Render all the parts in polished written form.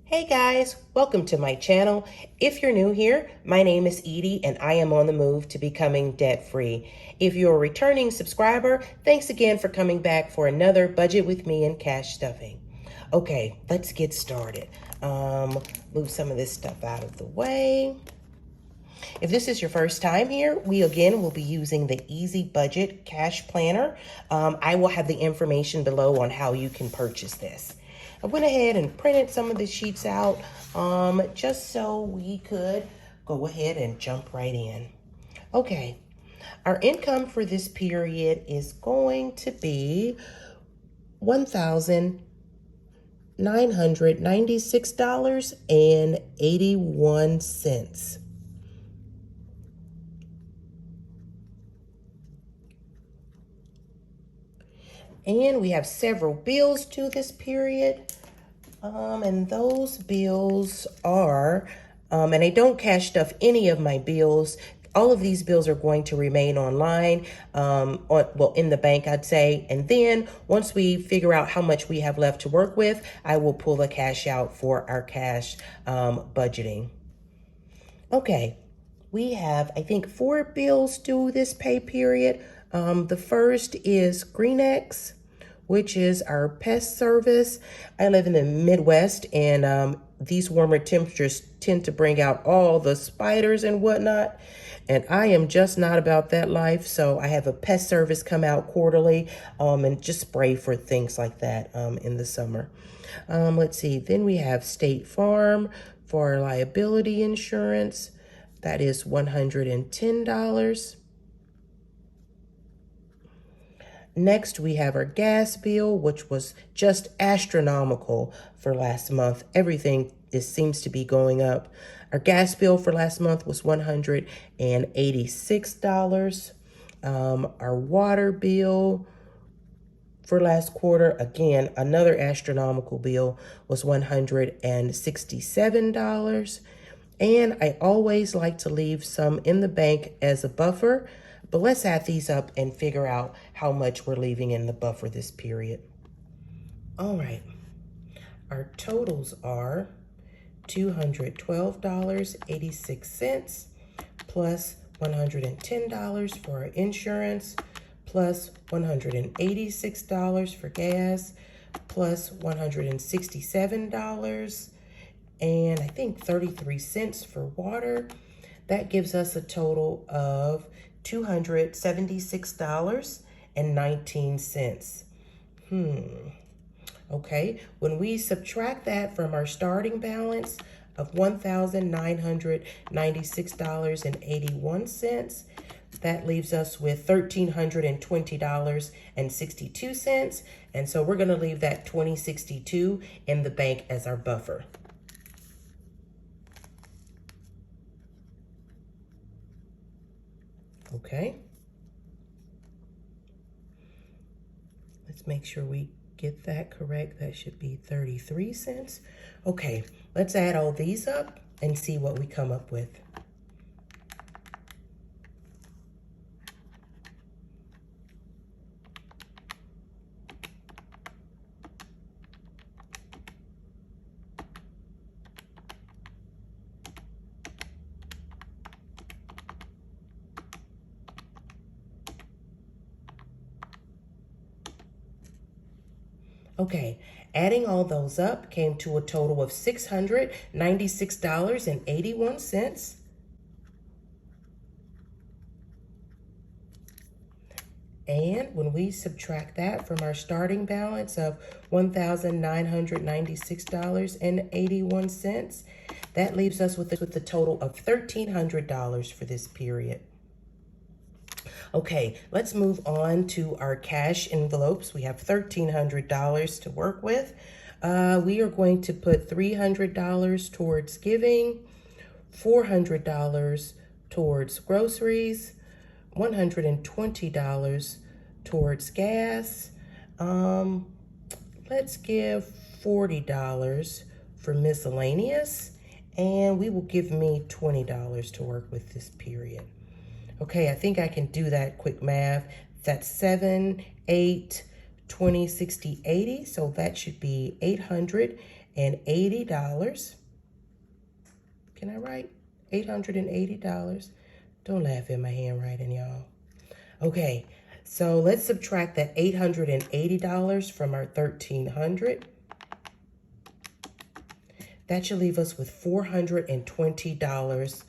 Hey guys, welcome to my channel. If you're new here, my name is Edie and I am on the move to becoming debt-free. If you're a returning subscriber, thanks again for coming back for another Budget with Me and Cash Stuffing. Okay, let's get started. Move some of this stuff out of the way. If this is your first time here, we again will be using the Easy Budget Cash Planner. I will have the information below on how you can purchase this. I went ahead and printed some of the sheets out just so we could go ahead and jump right in. Okay, our income for this period is going to be $1,996.81. And we have several bills due this period. And those bills are, and I don't cash stuff any of my bills. All of these bills are going to remain online, in the bank, I'd say. And then once we figure out how much we have left to work with, I will pull the cash out for our cash budgeting. Okay, we have, I think, 4 bills due this pay period. The first is Greenex, which is our pest service. I live in the Midwest, and these warmer temperatures tend to bring out all the spiders and whatnot. And I am just not about that life, so I have a pest service come out quarterly and just spray for things like that in the summer. Let's see, then we have State Farm for liability insurance. That is $110. Next, we have our gas bill, which was just astronomical for last month. Everything seems to be going up. Our gas bill for last month was $186. Our water bill for last quarter, again, another astronomical bill, was $167. And I always like to leave some in the bank as a buffer. But let's add these up and figure out how much we're leaving in the buffer this period. All right, our totals are $212.86 plus $110 for our insurance, plus $186 for gas, plus $167 and I think 33 cents for water. That gives us a total of $276.19. Okay, when we subtract that from our starting balance of $1,996.81, that leaves us with $1,320.62. And so we're going to leave that $20.62 in the bank as our buffer. Okay. Let's make sure we get that correct. That should be 33 cents. Okay, let's add all these up and see what we come up with. Okay, adding all those up came to a total of $696.81. And when we subtract that from our starting balance of $1,996.81, that leaves us with the total of $1,300 for this period. Okay, let's move on to our cash envelopes. We have $1,300 to work with. We are going to put $300 towards giving, $400 towards groceries, $120 towards gas. Let's give $40 for miscellaneous, and we will give me $20 to work with this period. Okay, I think I can do that quick math. That's 7, 8, 20, 60, 80. So that should be $880. Can I write? $880. Don't laugh at my handwriting, y'all. Okay, so let's subtract that $880 from our $1,300. That should leave us with $420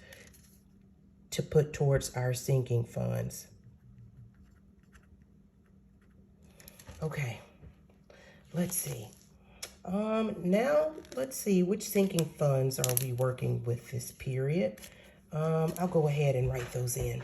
to put towards our sinking funds. Okay, let's see. Now let's see which sinking funds are we working with this period. I'll go ahead and write those in.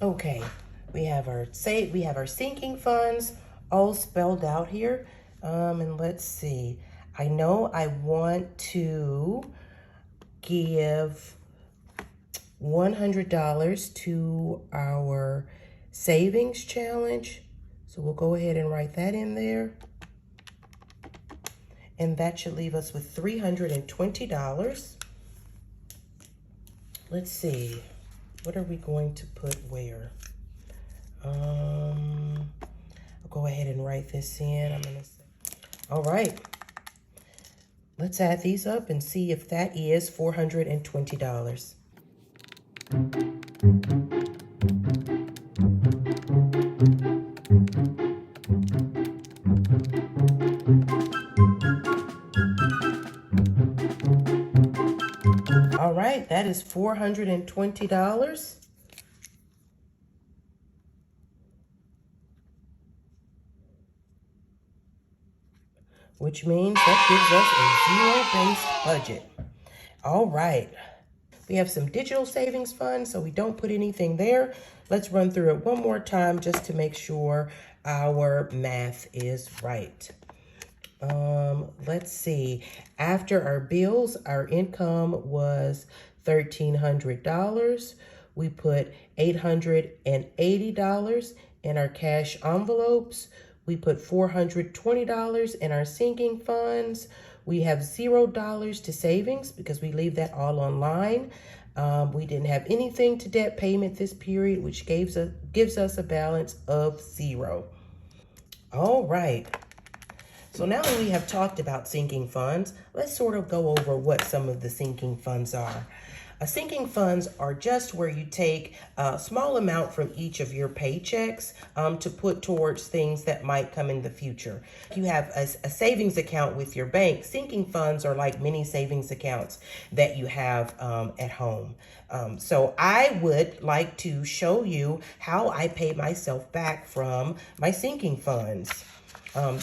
Okay, we have our sinking funds all spelled out here. And let's see. I know I want to give $100 to our savings challenge. So we'll go ahead and write that in there. And that should leave us with $320. Let's see. What are we going to put where? I'll go ahead and write this in. All right. Let's add these up and see if that is $420. All right, that is $420. Which means that gives us a zero-based budget. All right. We have some digital savings funds, so we don't put anything there. Let's run through it one more time just to make sure our math is right. Let's see. After our bills, our income was $1,300. We put $880 in our cash envelopes. We put $420 in our sinking funds. We have $0 to savings because we leave that all online. We didn't have anything to debt payment this period, which gives us a balance of $0. All right. So now that we have talked about sinking funds, let's sort of go over what some of the sinking funds are. Sinking funds are just where you take a small amount from each of your paychecks to put towards things that might come in the future. If you have a savings account with your bank, sinking funds are like mini savings accounts that you have at home. So I would like to show you how I pay myself back from my sinking funds.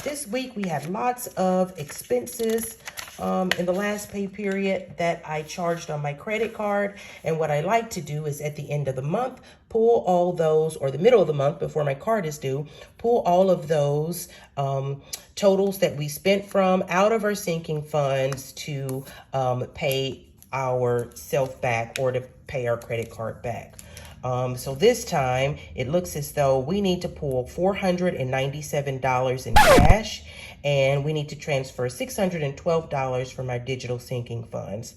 This week we had lots of expenses in the last pay period that I charged on my credit card. And what I like to do is at the end of the month, pull all those, or the middle of the month before my card is due, pull all of those totals that we spent from out of our sinking funds to pay ourself back or to pay our credit card back. So this time it looks as though we need to pull $497 in cash, and we need to transfer $612 from our digital sinking funds.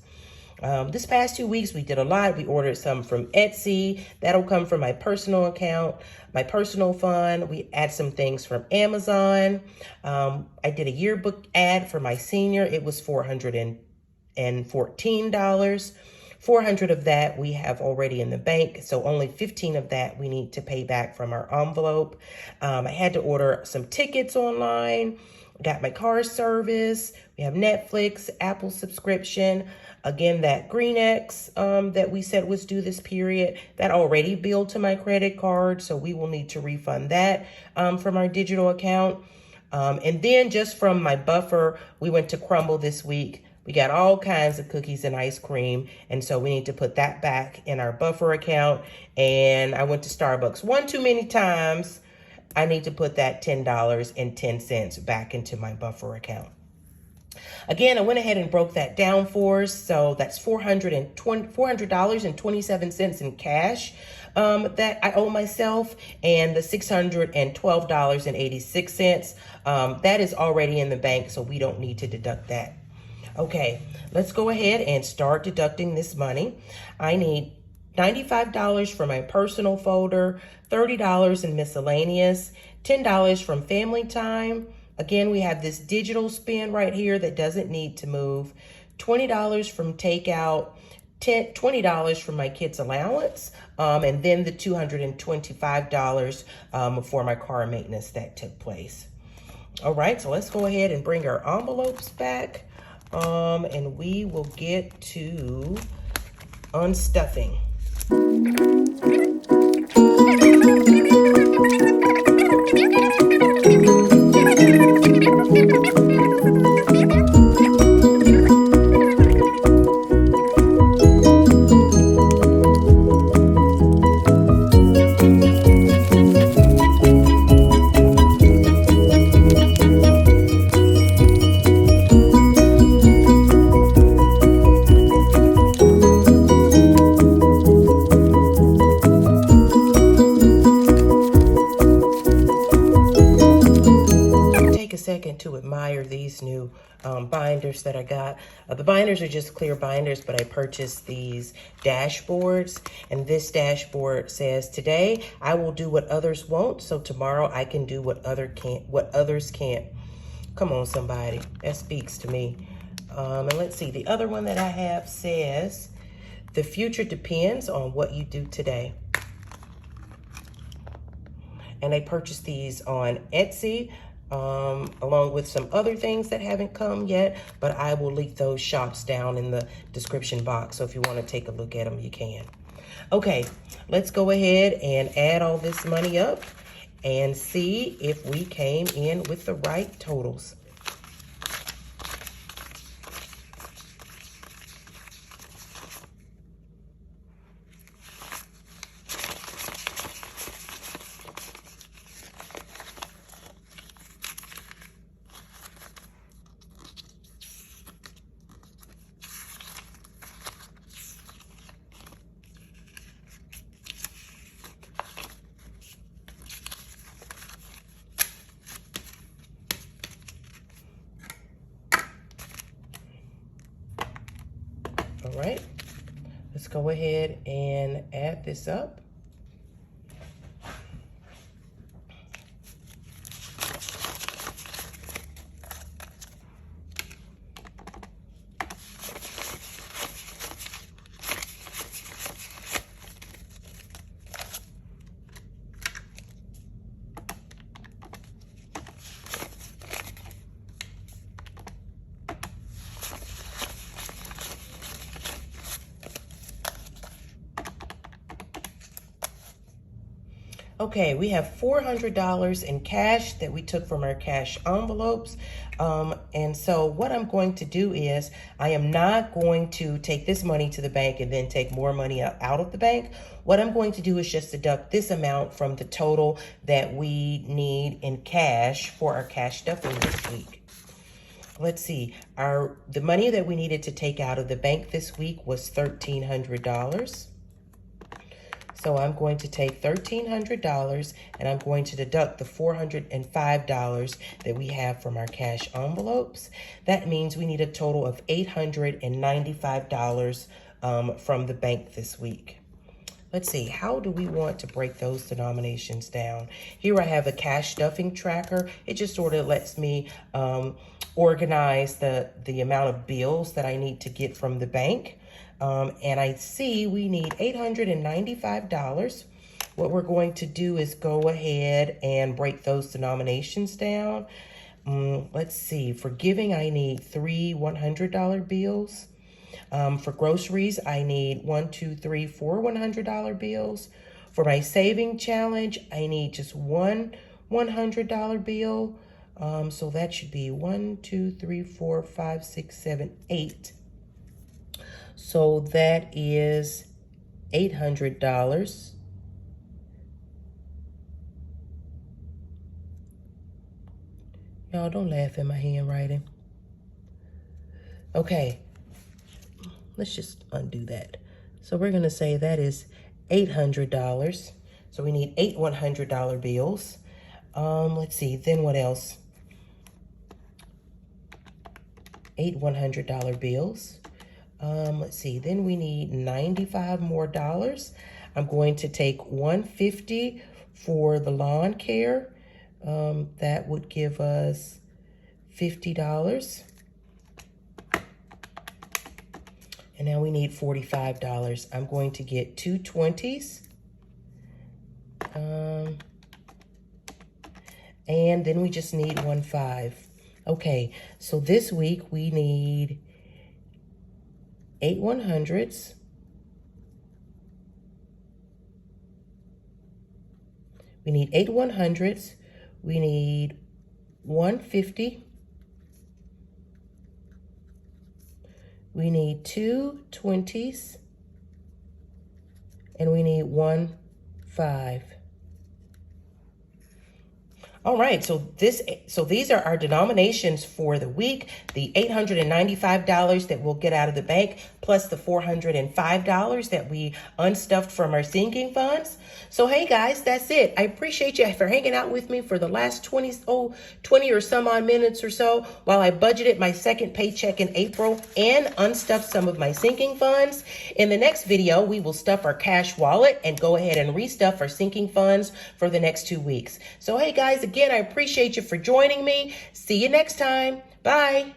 This past 2 weeks, we did a lot. We ordered some from Etsy. That'll come from my personal account, my personal fund. We add some things from Amazon. I did a yearbook ad for my senior. It was $414. 400 of that we have already in the bank, so only 15 of that we need to pay back from our envelope. I had to order some tickets online, got my car service, we have Netflix, Apple subscription. Again, that GreenX that we said was due this period, that already billed to my credit card, so we will need to refund that from our digital account. And then just from my buffer, we went to Crumble this week. We got all kinds of cookies and ice cream, and so we need to put that back in our buffer account. And I went to Starbucks one too many times. I need to put that $10.10 back into my buffer account. Again, I went ahead and broke that down for us. So that's $400.27 in cash that I owe myself, and the $612.86. That is already in the bank, so we don't need to deduct that. Okay, let's go ahead and start deducting this money. I need $95 for my personal folder, $30 in miscellaneous, $10 from family time. Again, we have this digital spend right here that doesn't need to move, $20 from takeout, $20 from my kids' allowance, and then the $225 for my car maintenance that took place. All right, so let's go ahead and bring our envelopes back, and we will get to unstuffing. To admire these new binders that I got. The binders are just clear binders, but I purchased these dashboards, and this dashboard says, today I will do what others won't, so tomorrow I can do what others can't. Come on, somebody, that speaks to me. And let's see, the other one that I have says, the future depends on what you do today. And I purchased these on Etsy, along with some other things that haven't come yet, but I will link those shops down in the description box. So if you want to take a look at them, you can. Okay, let's go ahead and add all this money up and see if we came in with the right totals. All right, let's go ahead and add this up. Okay, we have $400 in cash that we took from our cash envelopes. And so what I'm going to do is I am not going to take this money to the bank and then take more money out of the bank. What I'm going to do is just deduct this amount from the total that we need in cash for our cash stuffing this week. Let's see, the money that we needed to take out of the bank this week was $1,300. So I'm going to take $1,300 and I'm going to deduct the $405 that we have from our cash envelopes. That means we need a total of $895 from the bank this week. Let's see, how do we want to break those denominations down? Here I have a cash stuffing tracker. It just sort of lets me organize the amount of bills that I need to get from the bank. And I see we need $895. What we're going to do is go ahead and break those denominations down. Let's see, for giving, I need 3 $100 bills. For groceries, I need 4 $100 bills. For my saving challenge, I need just 1 $100 bill. So that should be 1, 2, 3, 4, 5, 6, 7, 8. So that is $800. Y'all don't laugh at my handwriting. Okay, let's just undo that. So we're gonna say that is $800. So we need 8 $100 bills. Let's see, then what else? 8 $100 bills. Let's see, then we need 95 more dollars. I'm going to take $150 for the lawn care. That would give us $50. And now we need $45. I'm going to get 2 20s. And then we just need 1 5. Okay, so this week we need 8 100s. We need 8 100s. We need 150. We need 2 20s. And we need 1 5. All right, so these are our denominations for the week. The $895 that we'll get out of the bank, plus the $405 that we unstuffed from our sinking funds. So hey guys, that's it. I appreciate you for hanging out with me for the last 20 or some odd minutes or so while I budgeted my second paycheck in April and unstuffed some of my sinking funds. In the next video, we will stuff our cash wallet and go ahead and restuff our sinking funds for the next 2 weeks. So hey guys, again, I appreciate you for joining me. See you next time. Bye.